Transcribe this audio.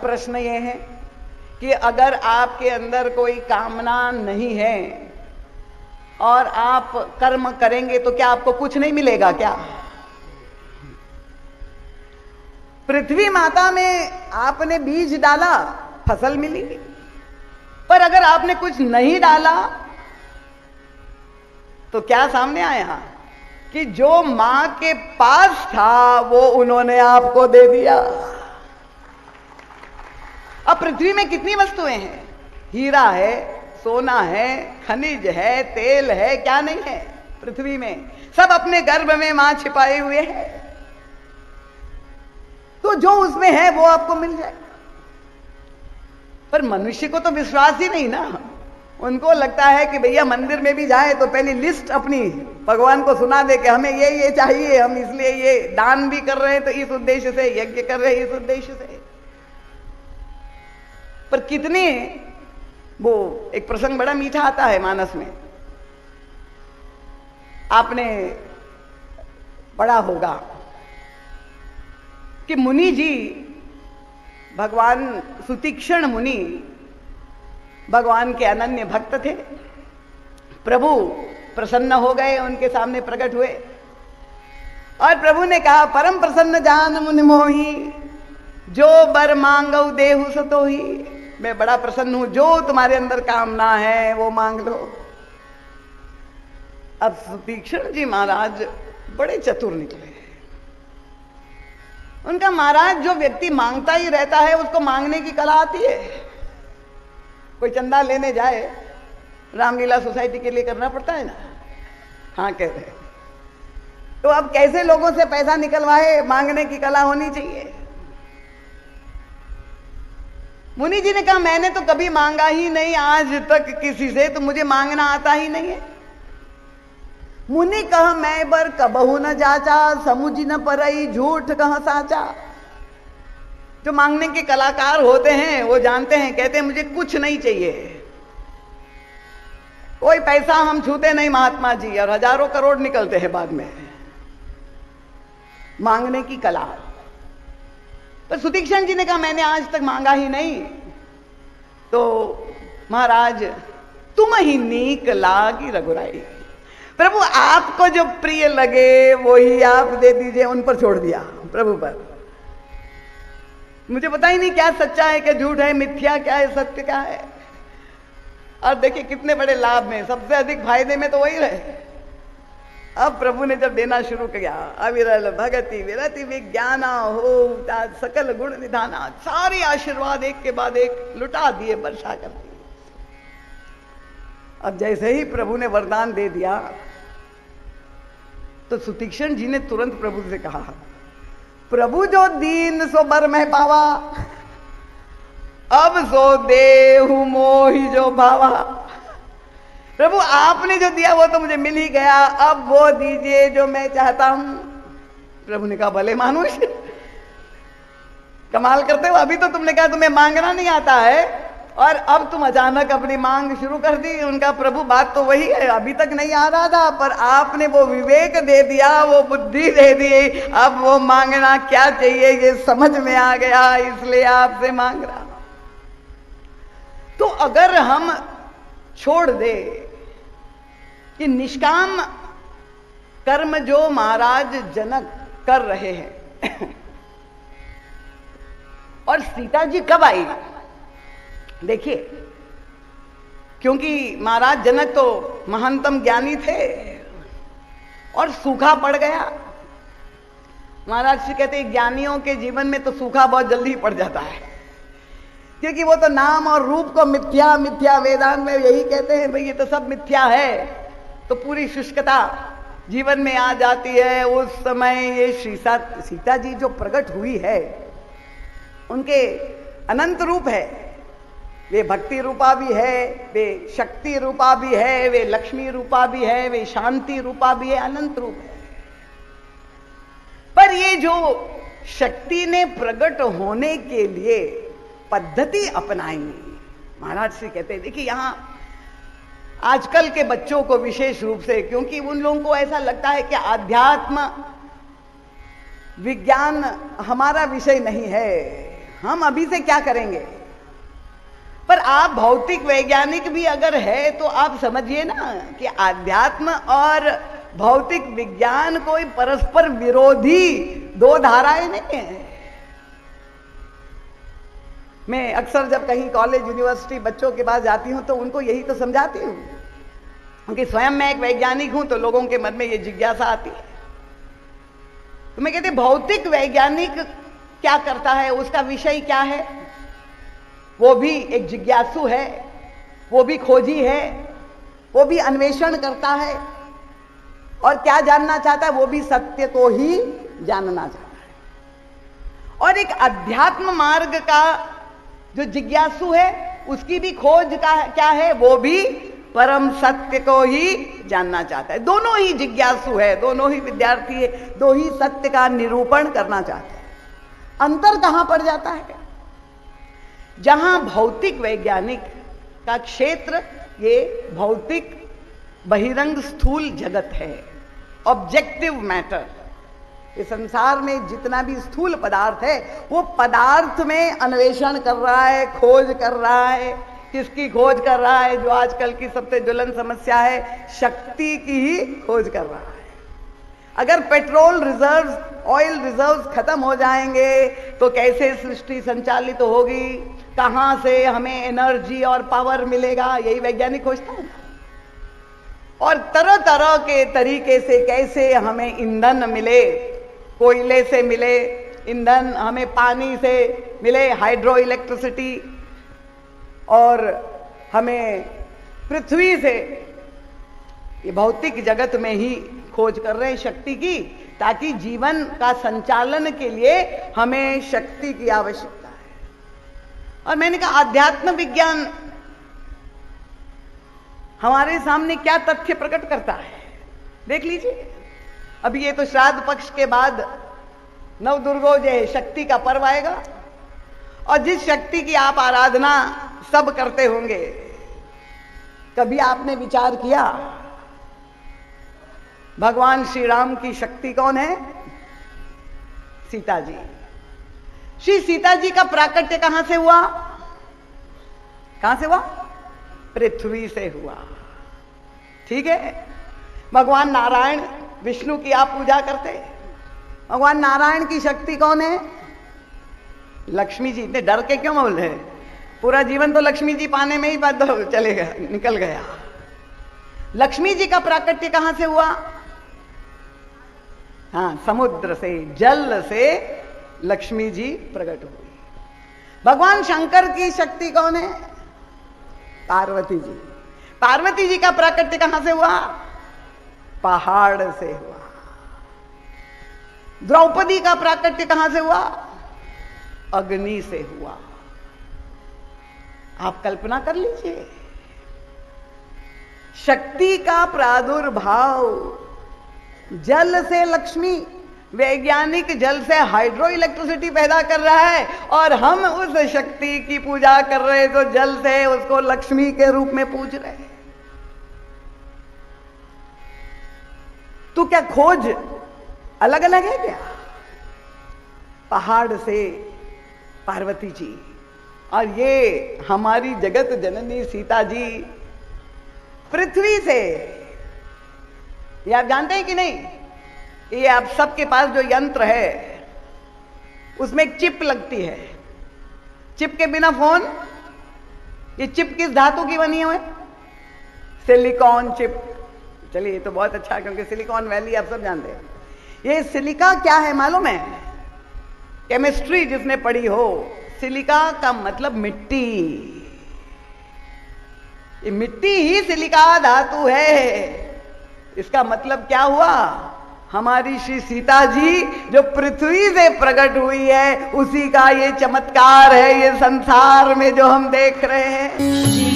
अब प्रश्न ये है कि अगर आपके अंदर कोई कामना नहीं है और आप कर्म करेंगे तो क्या आपको कुछ नहीं मिलेगा क्या? पृथ्वी माता में आपने बीज डाला, फसल मिली, पर अगर आपने कुछ नहीं डाला तो क्या सामने आया कि जो मां के पास था वो उन्होंने आपको दे दिया। अब पृथ्वी में कितनी वस्तुएं हैं? हीरा है, सोना है, खनिज है, तेल है, क्या नहीं है पृथ्वी में? सब अपने गर्भ में मां छिपाए हुए है। तो जो उसमें है वो आपको मिल जाए। पर मनुष्य को तो विश्वास ही नहीं ना। उनको लगता है कि भैया मंदिर में भी जाए तो पहले लिस्ट अपनी भगवान को सुना दे कि हमें ये चाहिए, हम इसलिए ये दान भी कर रहे हैं तो इस उद्देश्य से, यज्ञ कर रहे हैं इस उद्देश्य से। पर कितने, वो एक प्रसंग बड़ा मीठा आता है मानस में, आपने पढ़ा होगा कि मुनि जी, भगवान सुतीक्ष्ण मुनि भगवान के अनन्य भक्त थे। प्रभु प्रसन्न हो गए, उनके सामने प्रकट हुए और प्रभु ने कहा, परम प्रसन्न जान मुनि मोही, जो बर मांगो देहु सतोही। मैं बड़ा प्रसन्न हूं, जो तुम्हारे अंदर कामना है वो मांग लो। अब सुतीक्ष्ण जी महाराज बड़े चतुर निकले। उनका महाराज, जो व्यक्ति मांगता ही रहता है उसको मांगने की कला आती है। कोई चंदा लेने जाए, रामलीला सोसाइटी के लिए करना पड़ता है ना, हाँ कह रहे। तो अब कैसे लोगों से पैसा निकलवाए, मांगने की कला होनी चाहिए। मुनि जी ने कहा, मैंने तो कभी मांगा ही नहीं आज तक किसी से, तो मुझे मांगना आता ही नहीं है। मुनि कह, मैं बर कबहू न जाचा, समुझ न परई झूठ कह साचा। जो मांगने के कलाकार होते हैं वो जानते हैं, कहते हैं मुझे कुछ नहीं चाहिए, कोई पैसा हम छूते नहीं महात्मा जी, और हजारों करोड़ निकलते हैं बाद में। मांगने की कला। तो सुतीक्ष्ण जी ने कहा, मैंने आज तक मांगा ही नहीं। तो महाराज, तुम ही नीक लागी रघुराई, प्रभु आपको जो प्रिय लगे वो ही आप दे दीजिए। उन पर छोड़ दिया, प्रभु पर। मुझे पता ही नहीं क्या सच्चा है, क्या झूठ है, मिथ्या क्या है, सत्य क्या है। और देखिए कितने बड़े लाभ में, सबसे अधिक फायदे में तो वही रहे। अब प्रभु ने जब देना शुरू किया, अविरल भगति विरति विज्ञाना हो सकल गुण निधाना, सारे आशीर्वाद एक के बाद एक लुटा दिए, वर्षा कर दी। अब जैसे ही प्रभु ने वरदान दे दिया तो सुतीक्ष्ण जी ने तुरंत प्रभु से कहा, प्रभु जो दीन सो बर में पावा, अब सो देहु मोहि जो भावा। प्रभु आपने जो दिया वो तो मुझे मिल ही गया, अब वो दीजिए जो मैं चाहता हूं। प्रभु ने कहा, भले मानुष, कमाल करते हो। अभी तो तुमने कहा तुम्हें मांगना नहीं आता है और अब तुम अचानक अपनी मांग शुरू कर दी। उनका, प्रभु बात तो वही है, अभी तक नहीं आ रहा था, पर आपने वो विवेक दे दिया, वो बुद्धि दे दी, अब वो मांगना क्या चाहिए ये समझ में आ गया, इसलिए आपसे मांग रहा। तो अगर हम छोड़ दे कि निष्काम कर्म जो महाराज जनक कर रहे हैं और सीता जी कब आई? देखिए, क्योंकि महाराज जनक तो महानतम ज्ञानी थे और सूखा पड़ गया। महाराज जी कहते हैं ज्ञानियों के जीवन में तो सूखा बहुत जल्दी पड़ जाता है, क्योंकि वो तो नाम और रूप को मिथ्या मिथ्या, वेदांत में यही कहते हैं भाई ये तो सब मिथ्या है, तो पूरी शुष्कता जीवन में आ जाती है। उस समय ये सीता जी जो प्रकट हुई है, उनके अनंत रूप है। वे भक्ति रूपा भी है, वे शक्ति रूपा भी है, वे लक्ष्मी रूपा भी है, वे शांति रूपा भी है, अनंत रूप है। पर ये जो शक्ति ने प्रकट होने के लिए पद्धति अपनाई, महाराज श्री कहते हैं, देखिए यहां आजकल के बच्चों को विशेष रूप से, क्योंकि उन लोगों को ऐसा लगता है कि आध्यात्म विज्ञान हमारा विषय नहीं है, हम अभी से क्या करेंगे। पर आप भौतिक वैज्ञानिक भी अगर है तो आप समझिए ना कि आध्यात्म और भौतिक विज्ञान कोई परस्पर विरोधी दो धाराएं नहीं है। मैं अक्सर जब कहीं कॉलेज यूनिवर्सिटी बच्चों के पास जाती हूं तो उनको यही तो समझाती हूं, क्योंकि स्वयं मैं एक वैज्ञानिक हूं तो लोगों के मन में ये जिज्ञासा आती है। तो मैं कहती भौतिक वैज्ञानिक क्या करता है, उसका विषय क्या है, वो भी एक जिज्ञासु है, वो भी खोजी है, वो भी अन्वेषण करता है और क्या जानना चाहता है, वो भी सत्य को ही जानना चाहता है। और एक अध्यात्म मार्ग का जो जिज्ञासु है उसकी भी खोज का क्या है, वो भी परम सत्य को ही जानना चाहता है। दोनों ही जिज्ञासु है, दोनों ही विद्यार्थी है, दो ही सत्य का निरूपण करना चाहते हैं। अंतर कहां पड़ जाता है, जहां भौतिक वैज्ञानिक का क्षेत्र ये भौतिक बहिरंग स्थूल जगत है, ऑब्जेक्टिव मैटर। इस संसार में जितना भी स्थूल पदार्थ है वो पदार्थ में अन्वेषण कर रहा है, खोज कर रहा है। किसकी खोज कर रहा है? जो आजकल की सबसे ज्वलन समस्या है, शक्ति की ही खोज कर रहा है। अगर पेट्रोल रिजर्व्स, ऑयल रिजर्व्स खत्म हो जाएंगे तो कैसे सृष्टि संचालित होगी, कहां से हमें एनर्जी और पावर मिलेगा, यही वैज्ञानिक खोजता है। और तरह तरह के तरीके से कैसे हमें ईंधन मिले, कोयले से मिले ईंधन, हमें पानी से मिले हाइड्रो इलेक्ट्रिसिटी, और हमें पृथ्वी से, ये भौतिक जगत में ही खोज कर रहे हैं शक्ति की, ताकि जीवन का संचालन के लिए हमें शक्ति की आवश्यकता है। और मैंने कहा आध्यात्म विज्ञान हमारे सामने क्या तथ्य प्रकट करता है, देख लीजिए। अभी ये तो श्राद्ध पक्ष के बाद नवदुर्गोजय शक्ति का पर्व आएगा, और जिस शक्ति की आप आराधना सब करते होंगे, कभी आपने विचार किया भगवान श्री राम की शक्ति कौन है? सीता जी। श्री सीता जी का प्राकट्य कहां से हुआ? कहां से हुआ? पृथ्वी से हुआ। ठीक है। भगवान नारायण, विष्णु की आप पूजा करते, भगवान नारायण की शक्ति कौन है? लक्ष्मी जी। इतने डर के क्यों बोल रहे? पूरा जीवन तो लक्ष्मी जी पाने में ही बात चलेगा, निकल गया। लक्ष्मी जी का प्राकट्य कहां से हुआ? हाँ, समुद्र से, जल से लक्ष्मी जी प्रकट हुई। भगवान शंकर की शक्ति कौन है? पार्वती जी। पार्वती जी का प्राकट्य कहां से हुआ? पहाड़ से हुआ। द्रौपदी का प्राकट्य कहां से हुआ? अग्नि से हुआ। आप कल्पना कर लीजिए, शक्ति का प्रादुर्भाव, जल से लक्ष्मी, वैज्ञानिक जल से हाइड्रो इलेक्ट्रिसिटी पैदा कर रहा है, और हम उस शक्ति की पूजा कर रहे हैं, तो जल से उसको लक्ष्मी के रूप में पूज रहे हैं। तो क्या खोज अलग अलग है क्या? पहाड़ से पार्वती जी, और ये हमारी जगत जननी सीता जी पृथ्वी से। ये आप जानते हैं कि नहीं? ये आप सबके पास जो यंत्र है उसमें एक चिप लगती है। चिप के बिना फोन, ये चिप किस धातु की बनी है? Silicon chip. चलिए, ये तो बहुत अच्छा है, क्योंकि सिलिकॉन वैली आप सब जानते हैं। ये सिलिका क्या है मालूम है? केमिस्ट्री जिसने पढ़ी हो, सिलिका का मतलब मिट्टी। ये मिट्टी ही सिलिका धातु है। इसका मतलब क्या हुआ? हमारी श्री सीता जी जो पृथ्वी से प्रकट हुई है, उसी का ये चमत्कार है, ये संसार में जो हम देख रहे हैं।